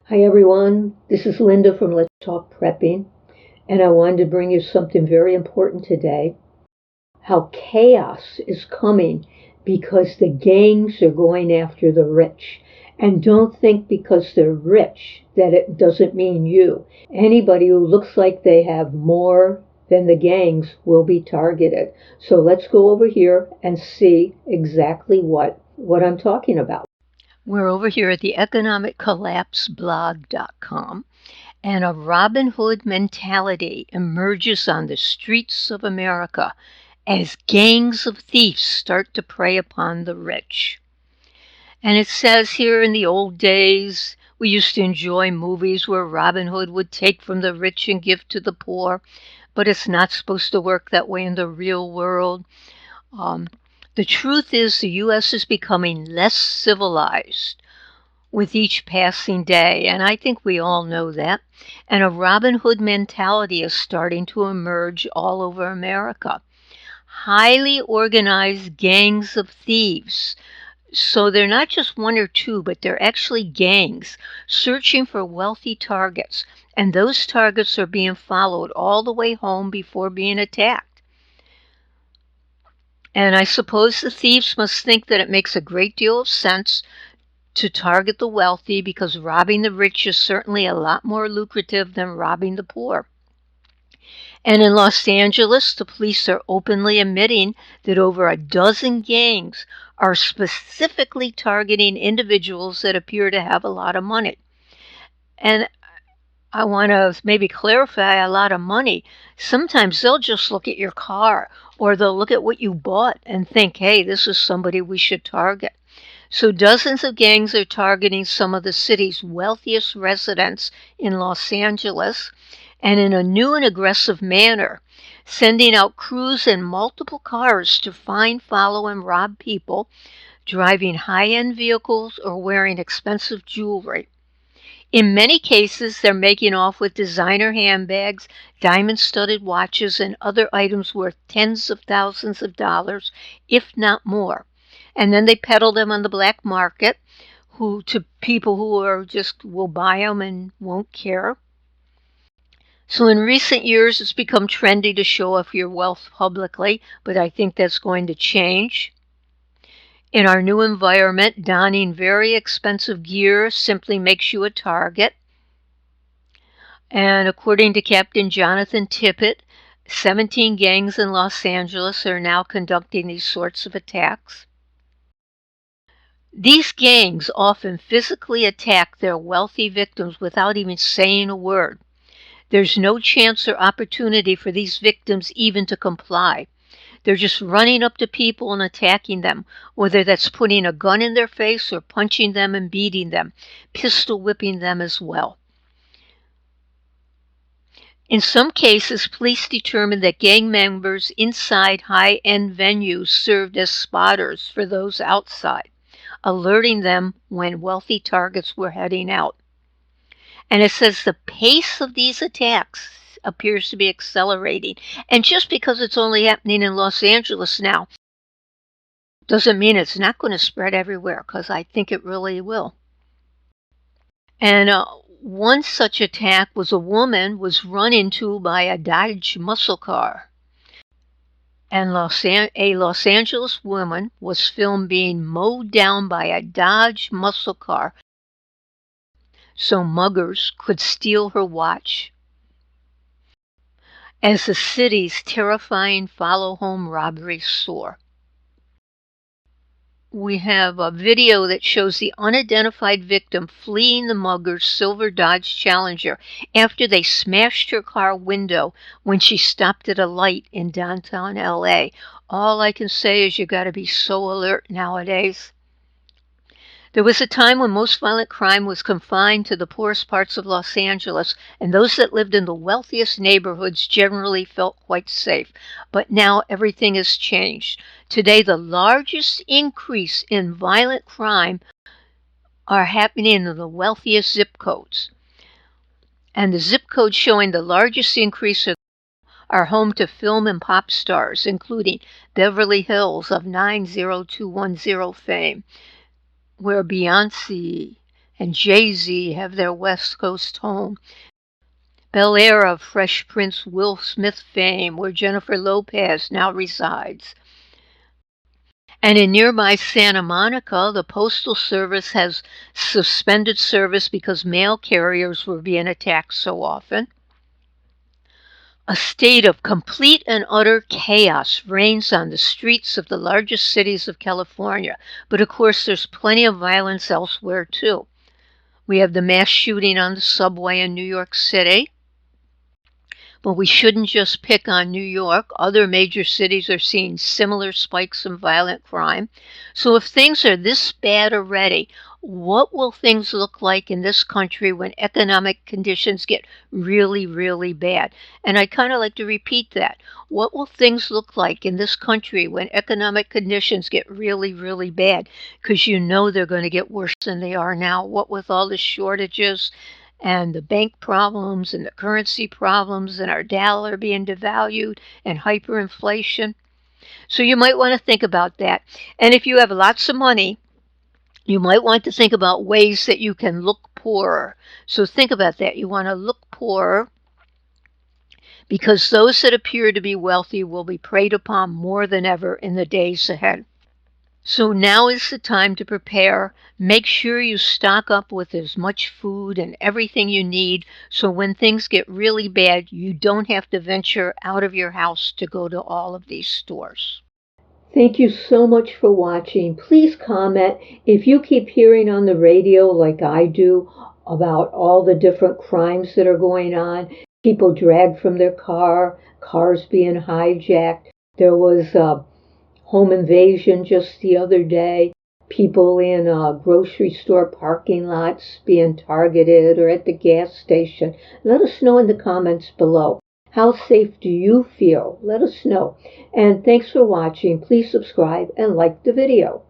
Hi everyone, this is Linda from Let's Talk Prepping, and I wanted to bring you something very important today. How chaos is coming because the gangs are going after the rich. And don't think because they're rich that it doesn't mean you. Anybody who looks like they have more than the gangs will be targeted. So let's go over here and see exactly what I'm talking about. We're over here at the economiccollapseblog.com, and a Robin Hood mentality emerges on the streets of America as gangs of thieves start to prey upon the rich. And it says here, in the old days, we used to enjoy movies where Robin Hood would take from the rich and give to the poor, but it's not supposed to work that way in the real world. The truth is the U.S. is becoming less civilized with each passing day, and I think we all know that. And a Robin Hood mentality is starting to emerge all over America. Highly organized gangs of thieves. So they're not just one or two, but they're actually gangs searching for wealthy targets. And those targets are being followed all the way home before being attacked. And I suppose the thieves must think that it makes a great deal of sense to target the wealthy because robbing the rich is certainly a lot more lucrative than robbing the poor. And in Los Angeles, the police are openly admitting that over a dozen gangs are specifically targeting individuals that appear to have a lot of money. And I want to maybe clarify a lot of money. Sometimes they'll just look at your car or they'll look at what you bought and think, hey, this is somebody we should target. So dozens of gangs are targeting some of the city's wealthiest residents in Los Angeles, and in a new and aggressive manner, sending out crews in multiple cars to find, follow, and rob people, driving high-end vehicles or wearing expensive jewelry. In many cases, they're making off with designer handbags, diamond-studded watches, and other items worth tens of thousands of dollars, if not more. And then they peddle them on the black market to people who are just will buy them and won't care. So in recent years, it's become trendy to show off your wealth publicly, but I think that's going to change. In our new environment, donning very expensive gear simply makes you a target. And according to Captain Jonathan Tippett, 17 gangs in Los Angeles are now conducting these sorts of attacks. These gangs often physically attack their wealthy victims without even saying a word. There's no chance or opportunity for these victims even to comply. They're just running up to people and attacking them, whether that's putting a gun in their face or punching them and beating them, pistol whipping them as well. In some cases, police determined that gang members inside high-end venues served as spotters for those outside, alerting them when wealthy targets were heading out. And it says the pace of these attacks appears to be accelerating. And just because it's only happening in Los Angeles now doesn't mean it's not going to spread everywhere, because I think it really will. And one such attack was a woman was run into by a Dodge muscle car. And a Los Angeles woman was filmed being mowed down by a Dodge muscle car so muggers could steal her watch. As the city's terrifying follow-home robberies soar. We have a video that shows the unidentified victim fleeing the muggers' silver Dodge Challenger after they smashed her car window when she stopped at a light in downtown LA. All I can say is you got to be so alert nowadays. There was a time when most violent crime was confined to the poorest parts of Los Angeles, and those that lived in the wealthiest neighborhoods generally felt quite safe. But now everything has changed. Today, the largest increase in violent crime are happening in the wealthiest zip codes. And the zip codes showing the largest increase are home to film and pop stars, including Beverly Hills of 90210 fame, where Beyoncé and Jay-Z have their West Coast home. Bel Air of Fresh Prince Will Smith fame, where Jennifer Lopez now resides. And in nearby Santa Monica, the Postal Service has suspended service because mail carriers were being attacked so often. A state of complete and utter chaos reigns on the streets of the largest cities of California, but of course there's plenty of violence elsewhere too. We have the mass shooting on the subway in New York City. But we shouldn't just pick on New York. Other major cities are seeing similar spikes in violent crime. So if things are this bad already, what will things look like in this country when economic conditions get really, really bad? And I kind of like to repeat that. What will things look like in this country when economic conditions get really, really bad? Because you know they're going to get worse than they are now. What with all the shortages and the bank problems and the currency problems and our dollar being devalued and hyperinflation. So you might want to think about that. And if you have lots of money, you might want to think about ways that you can look poorer. So think about that. You want to look poorer because those that appear to be wealthy will be preyed upon more than ever in the days ahead. So now is the time to prepare. Make sure you stock up with as much food and everything you need so when things get really bad, you don't have to venture out of your house to go to all of these stores. Thank you so much for watching. Please comment if you keep hearing on the radio like I do about all the different crimes that are going on. People dragged from their cars being hijacked. There was a home invasion just the other day. People in grocery store parking lots being targeted or at the gas station. Let us know in the comments below. How safe do you feel? Let us know. And thanks for watching. Please subscribe and like the video.